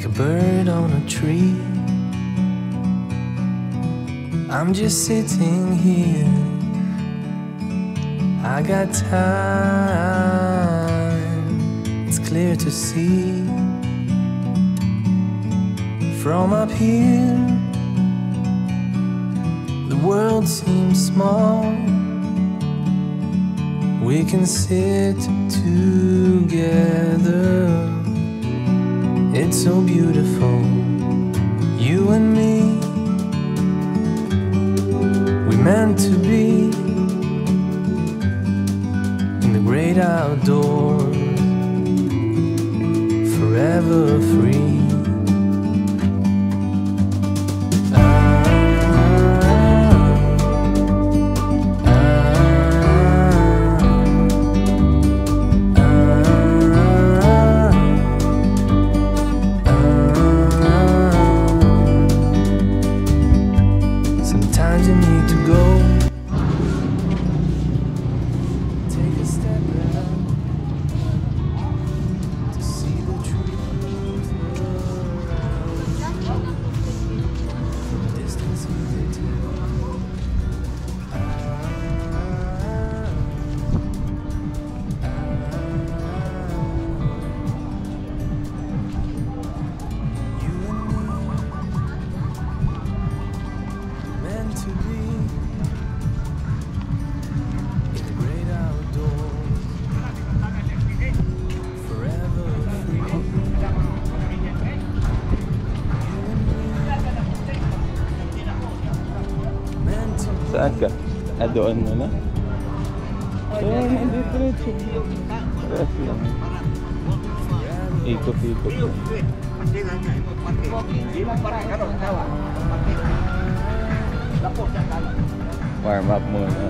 like a bird on a tree. I'm just sitting here, I got time, it's clear to see. From up here, the world seems small. We can sit together, it's so beautiful, you and me. We meant to be in the great outdoors, forever free. Saan ka? Ah, doon mo na? So, nandito rin siya. Rest lang. Ikot-ikot lang. Warm up muna.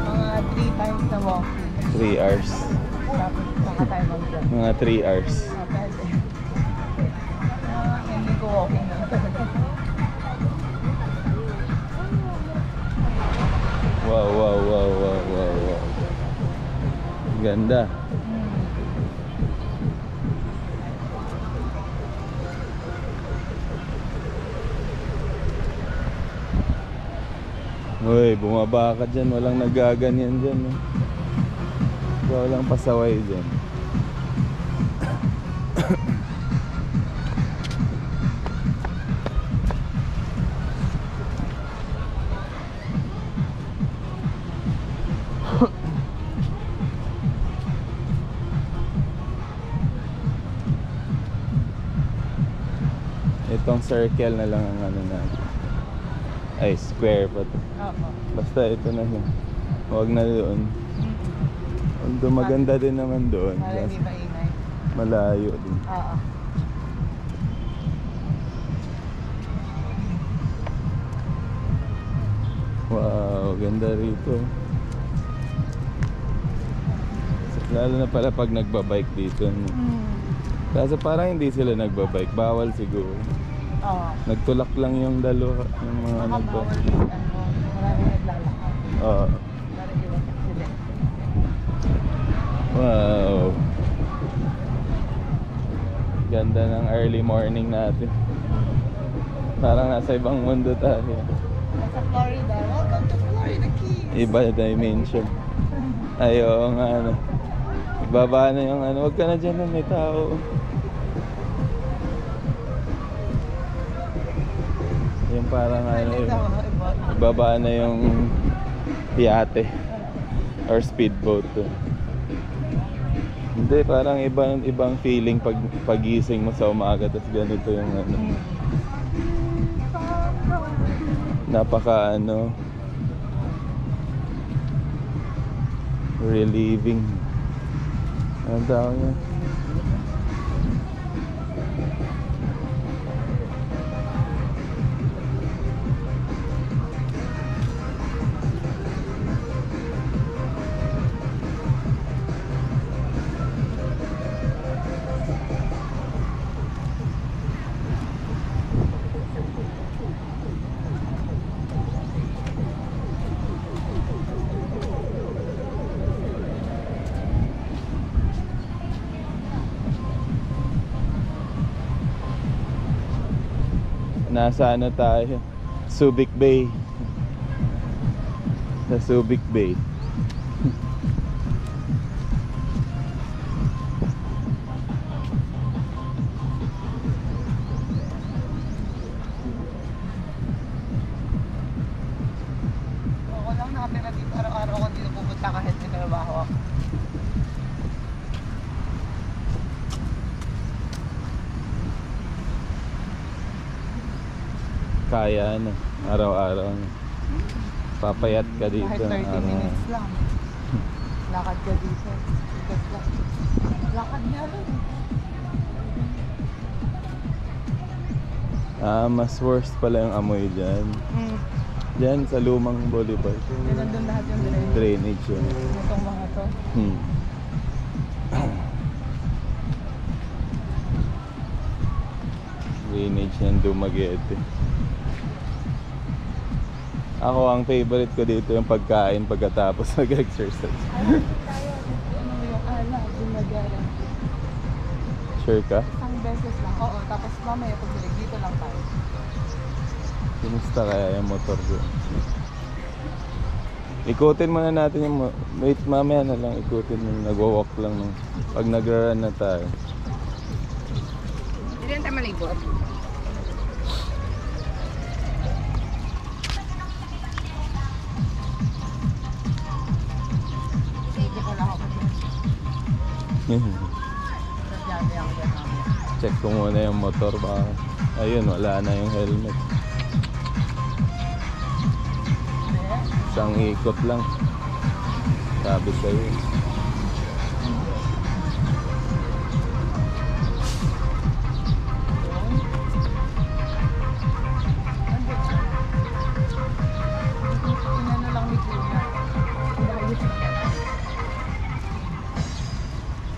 Mga 3 times na walking. 3 hours. Tapos saka tayo mag-jump. Mga 3 hours. Hindi ko walking na. Wow, wow, wow, wow, wow, wow. Ganda. Uy, bumaba ka dyan. Walang nagaganyan dyan. Eh. Walang pasaway dyan. Itong circle na lang ang ano natin. Ay, square pa to. Basta ito na siya. Huwag na doon. Although maganda din naman doon. Para hindi maingay. Malayo din. Oo. Wow, ganda rito. Lalo na pala pag nagbabike dito. Kasi parang hindi sila nagbabike. Bawal siguro. Oo. Nagtulak lang yung dalawa. Yung mga Bawal yung maraming naglalakad. Oo. Para iwas accident. Wow. Ganda ng early morning natin. Parang nasa ibang mundo tayo. Nasa Florida. Welcome to Florida Keys. Iba dimension. Ayaw nga ano. Ibaba na yung ano. Huwag ka na dyan, may tao. Yung parang ano yun. Ibaba na yung yate or speedboat. Hindi, parang ibang feeling pag pagising mo sa umaga. Tapos ganito yung ano. Napaka ano, relieving. Ang tawag niya. Nasa ano tayo? Subic Bay. Sa Subic Bay. Ako lang nakatira dito. Araw-araw ako dito pupunta kahit may trabaho ako. Kaya ano, araw-araw. Papayat ka dito. Kahit 30 minutes lang. Lakad ka dito. Ikot lang. Lakad niya lang. Mas worst pala yung amoy dyan. Dyan sa lumang boulevard. Yun nandun lahat yung drainage. Drainage yun. Itong mga to. Drainage ng Dumaguete. Ako ang favorite ko dito yung pagkain pagkatapos mag-exercise. Ano yung ala, gumagara. Sure ka? Isang beses lang. Oo, tapos mamaya pagbilig dito lang tayo. Kumusta kaya yung motor ko? Ikutin muna natin yung wait, mamaya na lang ikutin mo. Nagwa-walk lang nung pag nagra-run na tayo. Hindi rin tayo malibot. Sige ko lang ako dun. Sa Jollibee ako dyan mamaya. Check ko muna yung motor baka. Ayun, wala na yung helmet. Isang ikot lang. Sabi sa'yo. Inano lang ni Kuya. Dahil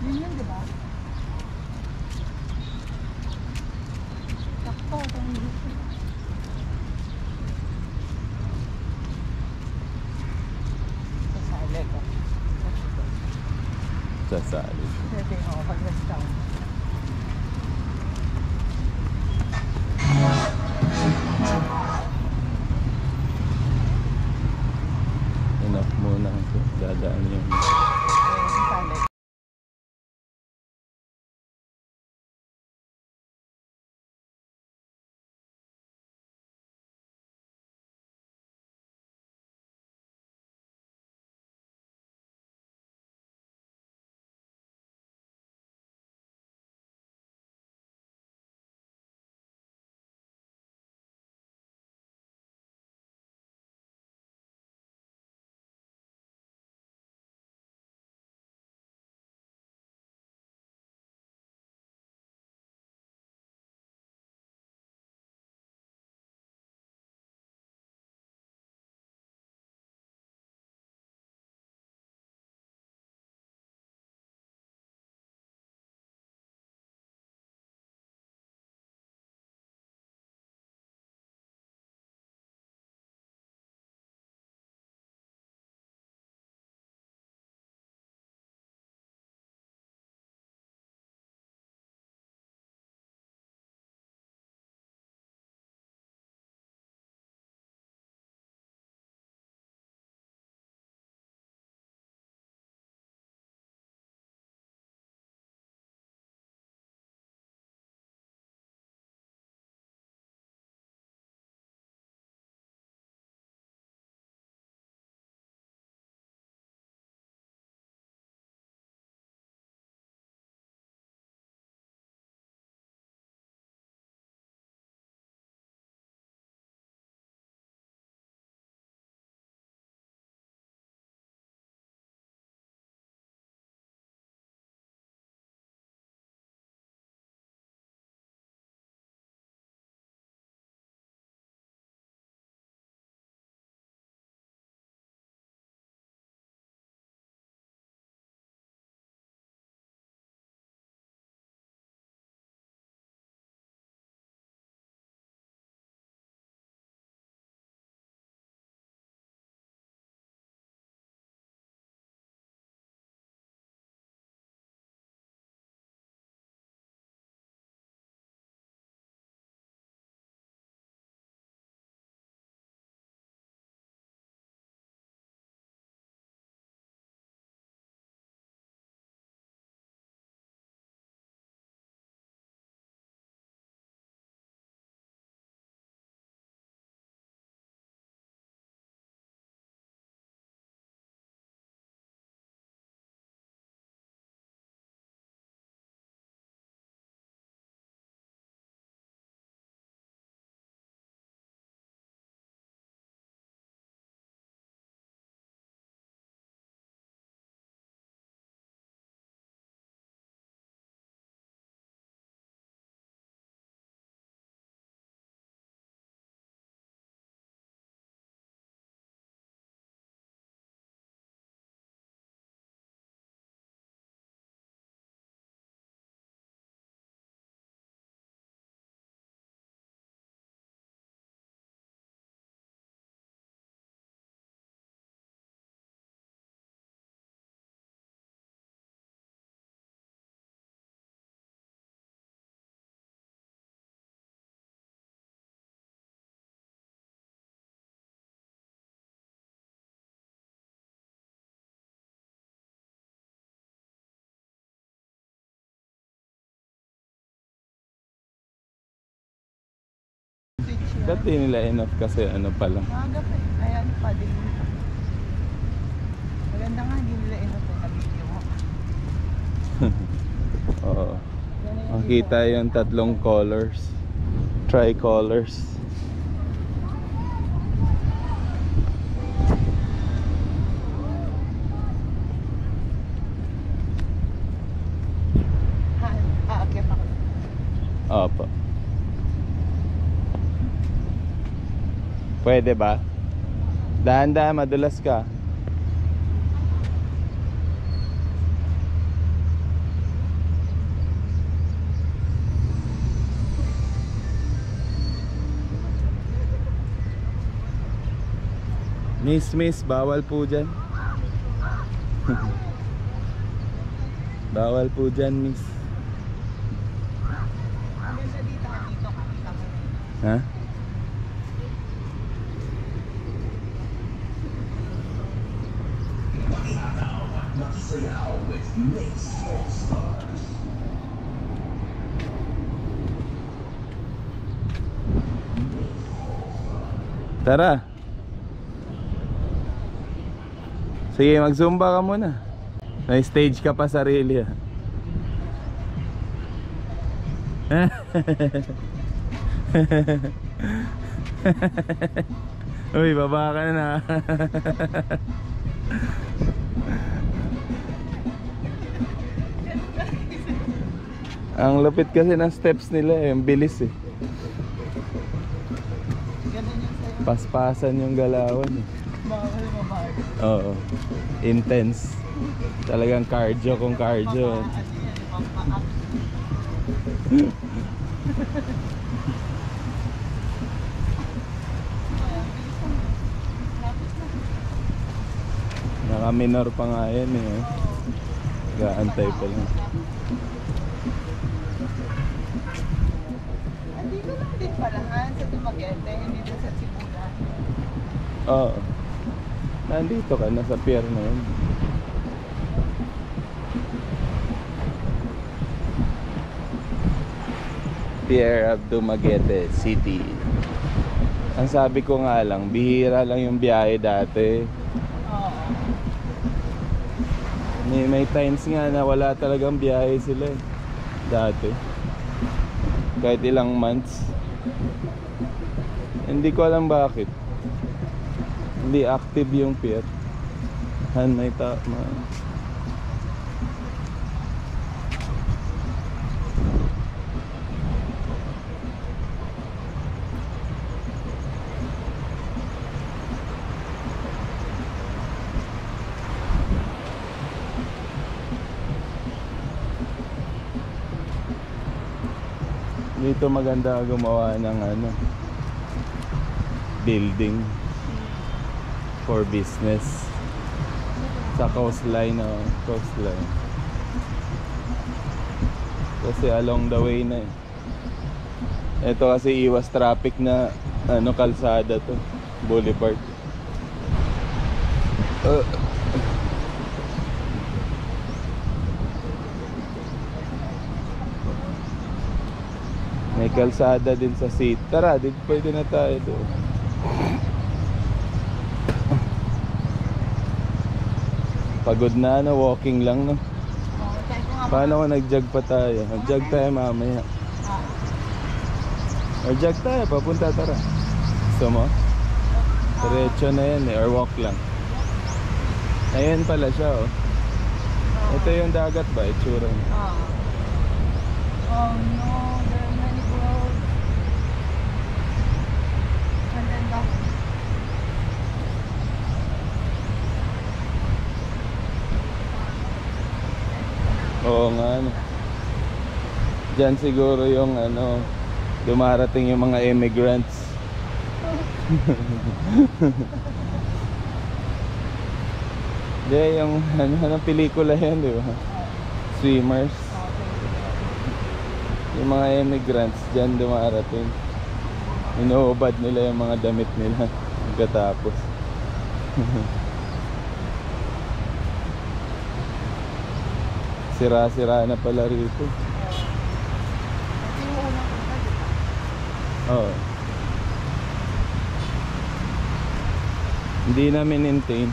yun yun, di ba? Sakto, itong dito. Sasali ko. Sasali. Pwede ako pag-rest down. Enough muna. Dadaan yung Ba't di nila enough kasi ano pa lang. Maaga pa eh. Ayan pa din. Maganda nga, hindi nila enough na video mo. Oo. Yan na yung Makita yung tatlong colors. Tricolors. Aakyat ako. Opo. Pwede ba? Dahan-dahan, madulas ka. Miss, bawal po dyan. Bawal po dyan, miss. Ang ganda dito, dito kakita mo na. Ha? Tara. Sige, mag-zumba ka muna. May stage ka pa sarili ah. Uy, baba ka na. Ang lupit kasi ng steps nila eh, ang bilis eh. Ganun yung sa'yo. Paspasan yung galawan eh. Bawal mabawal. Oo. Intense. Talagang cardio kung cardio. Ano yan, pampaak. Naka-minor pa nga yan eh. Gaantay pa lang. Andito lang din palahan sa Dumaguete, hindi na sa Sibulan. Oo. Nandito ka, nasa pier na yun. Pier of Dumaguete City. Ang sabi ko nga lang, bihira lang yung biyahe dati. Oo. May times nga na wala talagang biyahe sila eh. Dati. Kahit ilang months. Hindi ko alam bakit. Hindi active yung pier. May tama. Dito maganda gumawa ng ano, building for business sa coastline, coastline. Kasi along the way na eh. Ito kasi iwas traffic na ano, kalsada to, boulevard. May kalsada din sa seat. Tara, din pwede na tayo doon. Pagod na, no? Walking lang, no? Paano kung nag-jog pa tayo? Nag-jog tayo mamaya. Or jog tayo, papunta, tara. Gusto mo? Diretso na yan eh, or walk lang. Ayan pala siya, oh. Ito yung dagat ba? Itsura niya. Oh no, there are many roads. And then back. Oo nga, ano. Diyan siguro yung ano, dumarating yung mga immigrants. Hindi, yung ano, pelikula yan, di ba? Swimmers. Yung mga immigrants diyan dumarating. Inuubad nila yung mga damit nila pagkatapos. Sira-sira na pala rito. Ito yung unang punta, di ba? Oo. Hindi na maintain.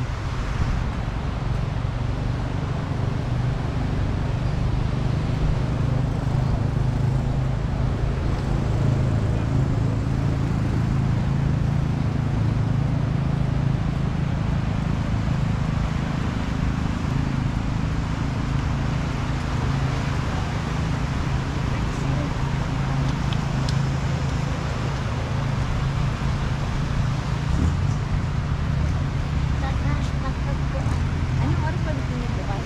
Anong oras pa dito yung bukas?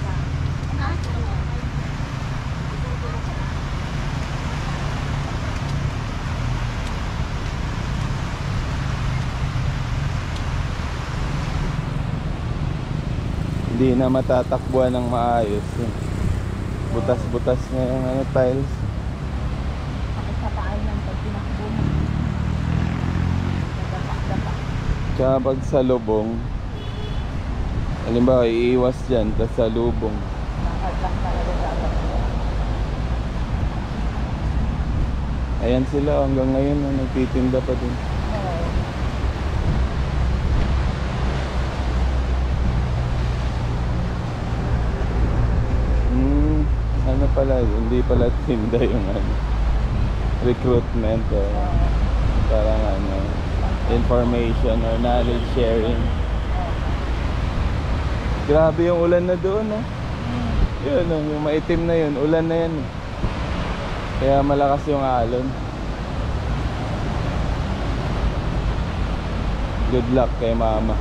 Hindi na matatakbuhan ng maayos. Butas-butas na yung ano, tiles. Pakipataan lang pag tinakbo mo. Nadapak-dapak. Tsaka pag sa lubong, halimbawa iiwas dyan, tas sa lubong. Lakad lang talaga dapat. Ayan sila hanggang ngayon na nagtitinda pa din. Oo. Ano pala, hindi pala tinda yung ano, recruitment or parang ano, information or knowledge sharing. Grabe yung ulan na doon, no? Yun, no? Yung maitim na yun, ulan na yan. Kaya malakas yung alon. Good luck kay mama.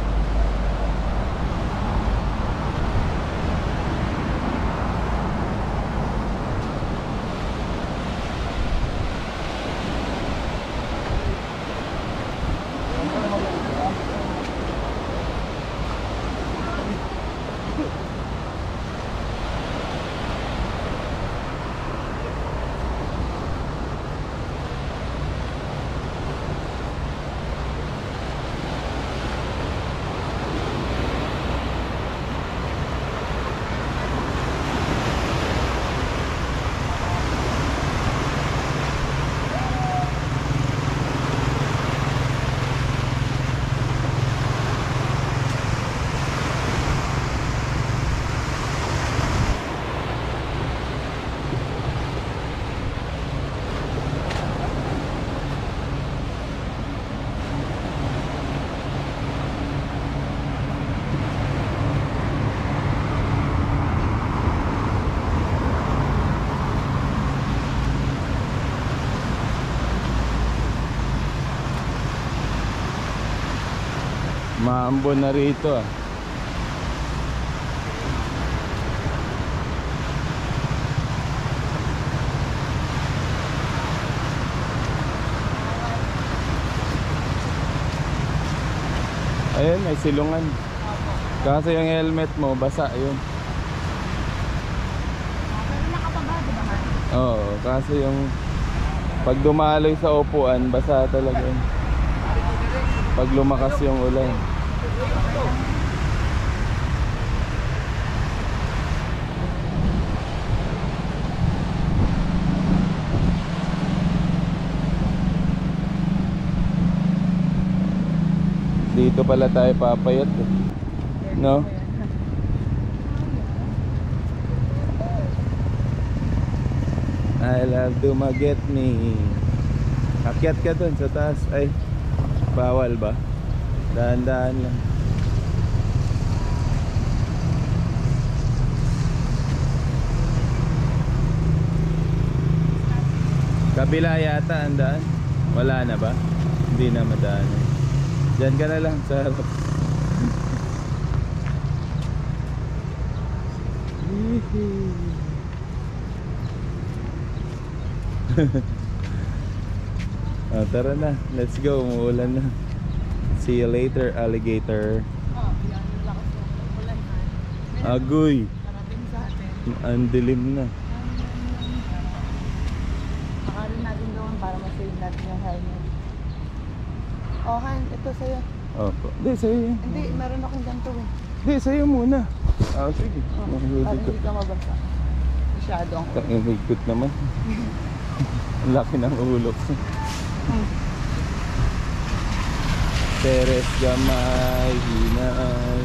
Maambon na rito ah. Ayun, may silungan. Kasi yung helmet mo, basa yun. Pero nakapaba, di ba? Oo, kasi yung pag dumaloy sa upuan, basa talaga yun. Pag lumakas yung ulan. Dito pala tayo papayat eh. No? I love to maget me. Akyat ka dun sa taas. Ay, bawal ba? Dahan-dahan lang. Kabila yata ang daan. Wala na ba? Hindi na madaan. Diyan ka na lang sa harap. Tara na, let's go. Umuulan na. See you later, alligator. Oo, yan yung lakas ng ulan. Agoy, Parating sa atin. ang dilim na. Nakarin natin doon para ma-save natin yung helmet. Oh, Han, ito sa'yo. Opo. Hindi, sa'yo yan. Hindi, meron akong ganito eh. Hindi, sa'yo muna. Ah, sige. Oh, Mahulog para ko. hindi ka mabasa. Masyado ang ulan. Ang higpit naman. Ang laki ng ulo. Teres gamay hinay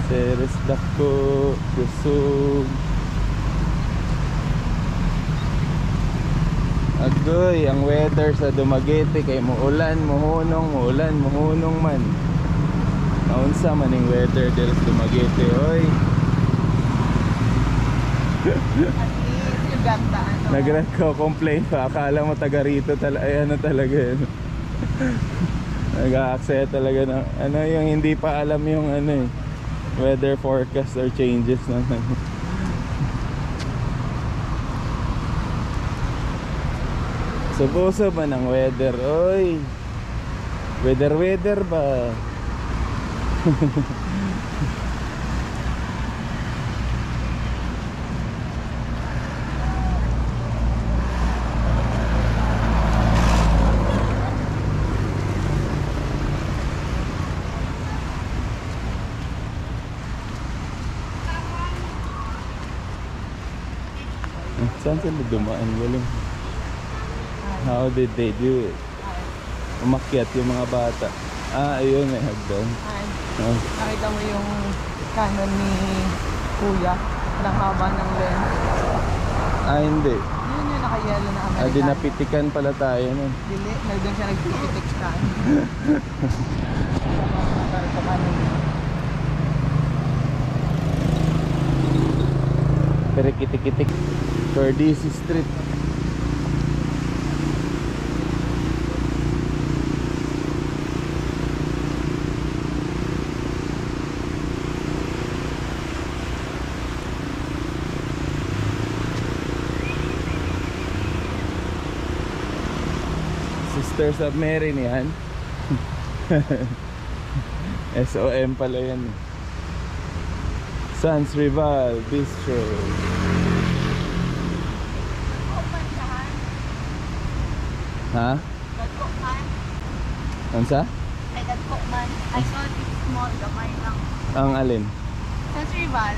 Teres dako kusog agoy ang weather sa Dumaguete kay muulan muhunong man naunsa man yung weather dito sa Dumaguete oy. At least yung ganda ano. Nagko-complain pa, akala mo taga rito ay ano talaga yun. Nag-a-accept talaga ng ano yung hindi pa alam yung ano weather forecast or changes na subuso ba ng weather oy weather ba. Saan sila dumaan? Galing. How did they do it? Umakyat yung mga bata. Ayun, may hagdan. Oh. Nakita mo yung canon ni Kuya. Ang haba ng lens. Hindi. Yun yung naka-yellow na Amerikano. Dinapitikan pala tayo nun. Dili, doon siya nagpipitik scan. Sa canon niya. Pero kitik-kitik. Perdisi Street. Sisters of Mary niyan. SOM pala yan. Sans Rival Bistro. Ha? Dagkokman. Ano sa? Ay, dagkokman. I thought it's small, gamay lang. Ang alin? Sans Rival,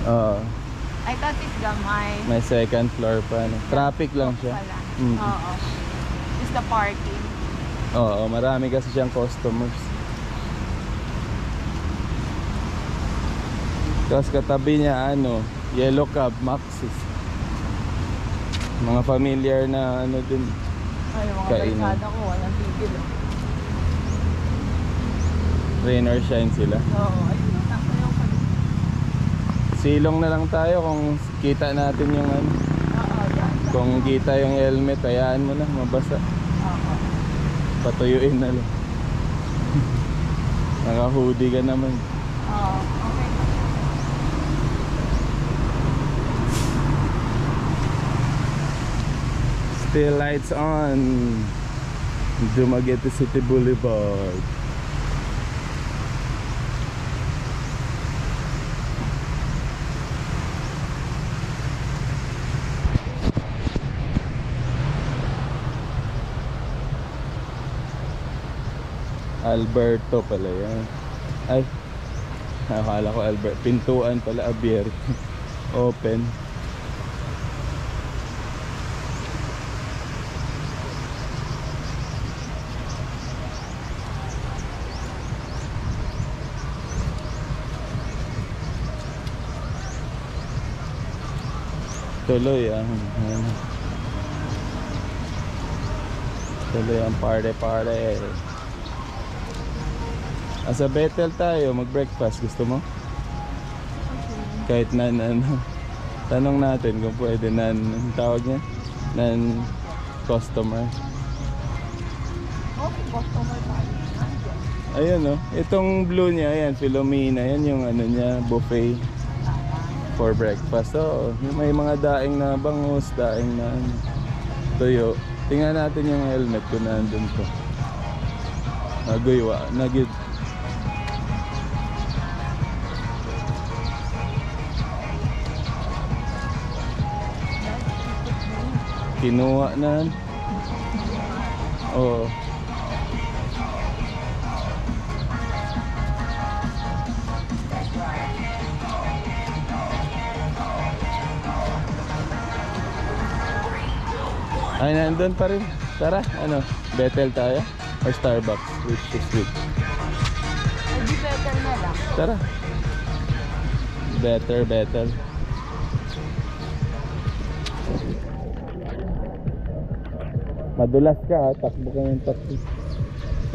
Oo. I thought it's gamay. May second floor pa. No? Traffic lang siya. Wala. Mm. Oo. Just the parking. Oo, marami kasi siyang customers. Tapos katabi niya Yellow Cab, Maxis. Mga familiar na din. Ay, yung mga Kainan. barkada ko, walang tigil. Rain or shine sila. Oo, ayun. Ako yung Silong na lang tayo kung kita natin yung Oo, yan. kung kita yung helmet, hayaan mo na mabasa. Oo. Patuyuin na lang. Naka-hoodie ka naman. Oo, okay. Still lights on Dumaguete City Boulevard. Alberto pala yan. Ay, akala ko Albert. Pintuan pala, abierto. Open. Tuloy ang party. Sa Bethel tayo mag-breakfast, gusto mo? Kahit tanong natin kung pwede tawag niya customer. Okay, customer tayo. Ayun itong blue niya, ayan, Filomena, yan yung niya, buffet for breakfast. So, may mga daing na bangus, daing na tuyo. Tingnan natin yung helmet kung nandun ko. Naguywa, nagid. Kinuha na. Oo. Ay, nandun pa rin. Tara, Bethel tayo. Or Starbucks, which is which? Hindi better na lang. Tara. Better. Madulas ka ha, takbo ka ng takbo.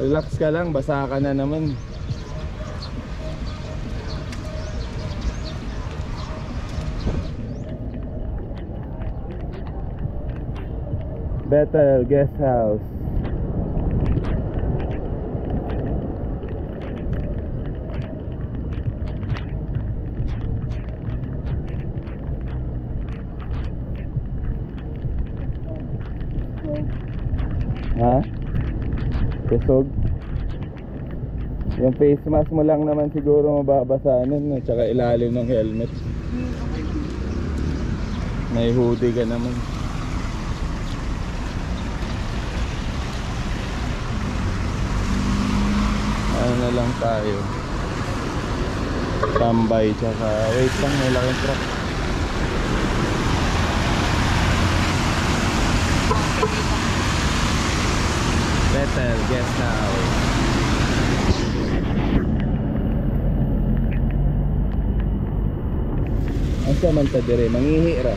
Relax ka lang, basa ka na naman. Bethel Guest House. Ha? Kusog? Yung face mask mo lang naman siguro mababasanin at saka ilalim ng helmet. May hoodie ka naman. Ano na lang tayo, tambay tsaka wait lang, may laking truck. Bethel Guest House. Ang siya man ta dire, mangihira.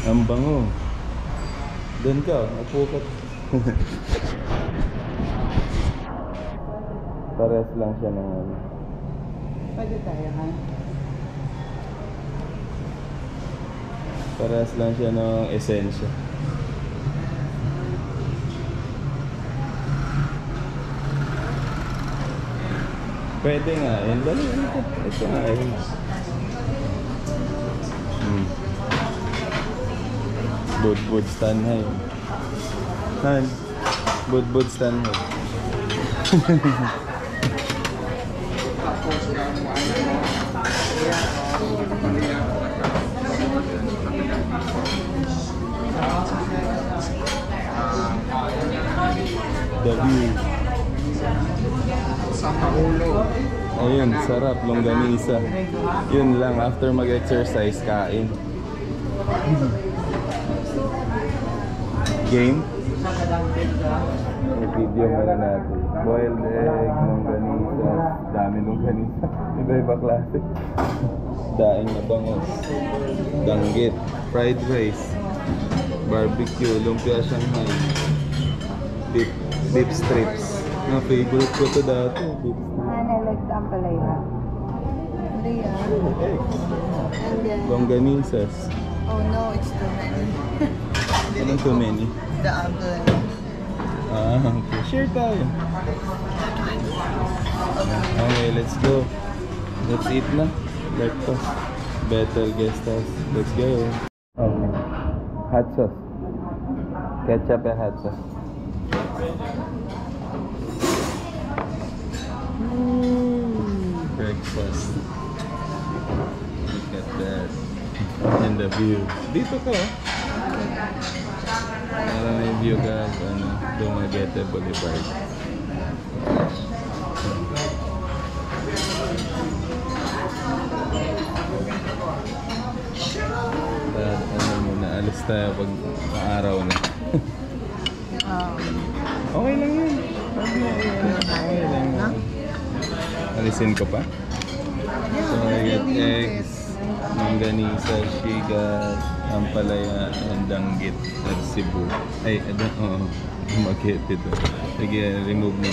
Ang bango. Doon ka, upo ka. Pares lang siya ng ano. Pwede tayo, ha? Pares lang siya ng esensya. Pwede nga, yun. Dali, ito nga yun. Budbud stand hai. Han. Budbud stand hai. The view. Ayun, sarap, longganisa. Yun lang, after mag-exercise, kain. Game? I-video muna natin. Boiled egg, longganisa. Dami longganisa. Iba-iba klase. Daing na bangos. Danggit. Fried rice. Barbecue. Lumpia Shanghai. Beef strips. Na favorite ko to dati. Beef strips. Like ang palaya. Hindi And then, Longganisas. oh no, it's too many. Anong too many? The apple. Okay. Share tayo. Okay, let's go. Let's eat na. Breakfast. Bethel Guest House. Let's go. Okay. Hot sauce. Ketchup and hot sauce. Breakfast. Look at that. And the view. Dito ka oh. Para may view ka, ano, Dumaguete Boulevard. Ano muna, alis tayo pag araw na. Okay lang yun. Okay lang yun. Alisin ko pa? So I get eggs, longganisa, shigas, ampalaya, and danggit at Cebu. Ay, Dumaguete ito. Sige, remove na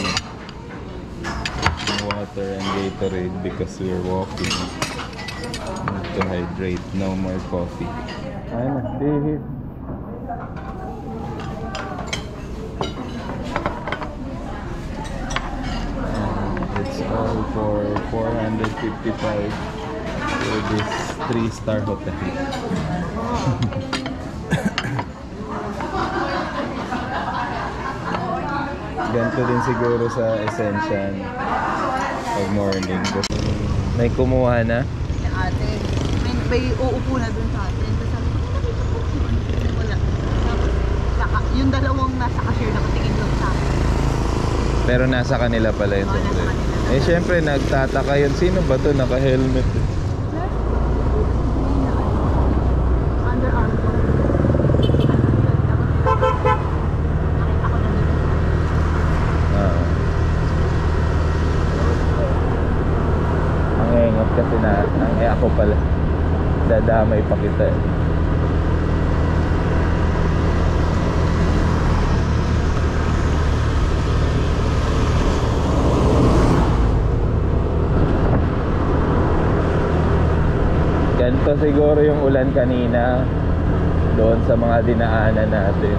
water and Gatorade because we're walking. To hydrate, no more coffee. Ayun na, David. It's all for 455 for this 3-star hotel. dito din siguro sa Essentia pag morning. May kumuha na? Si ate. May uupo na dun sa atin. Tapos sabi ko, nakita ko. Wala. Tapos, yung dalawang nasa cashier nakatingin doon sa akin. Pero nasa kanila pala yung Oo, nasa sombrero. kanila. Eh syempre nagtataka yun. Sino ba to naka-helmet? Under Armour. Nakita ko na dun. Ah. Ang engot kasi na ako pala. Dadamay pa kita eh. Ganito siguro yung ulan kanina doon sa mga dinaanan natin.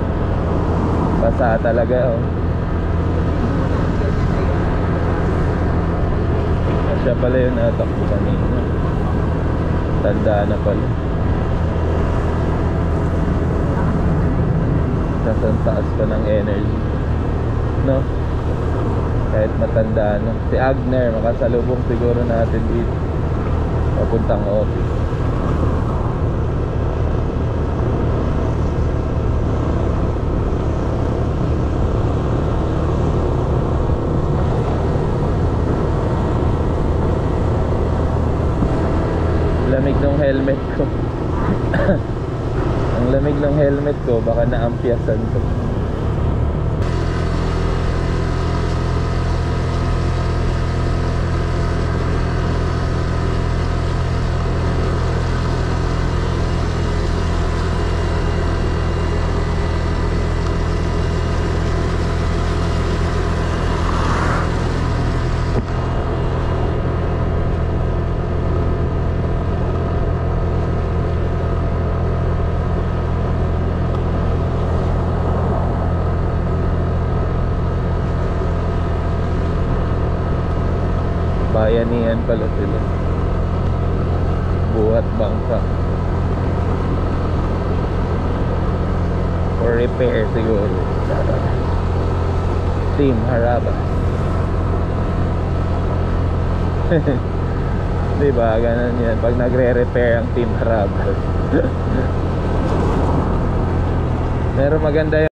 Basa talaga oh. Siya pala yung natakbo kanina. Tanda na pala. Nasaan taas pa ng energy, no? Kahit matanda na. Si Agner, makasalubong siguro natin dito papuntang office. Lamig ng helmet ko. Ang lamig ng helmet ko, baka naampyasan ko. Bayanihan pala sila. Buhat bangka. Or repair siguro. Team Harabas. Diba? Ganun yan. Pag nagre-repair ang Team Harabas. Pero maganda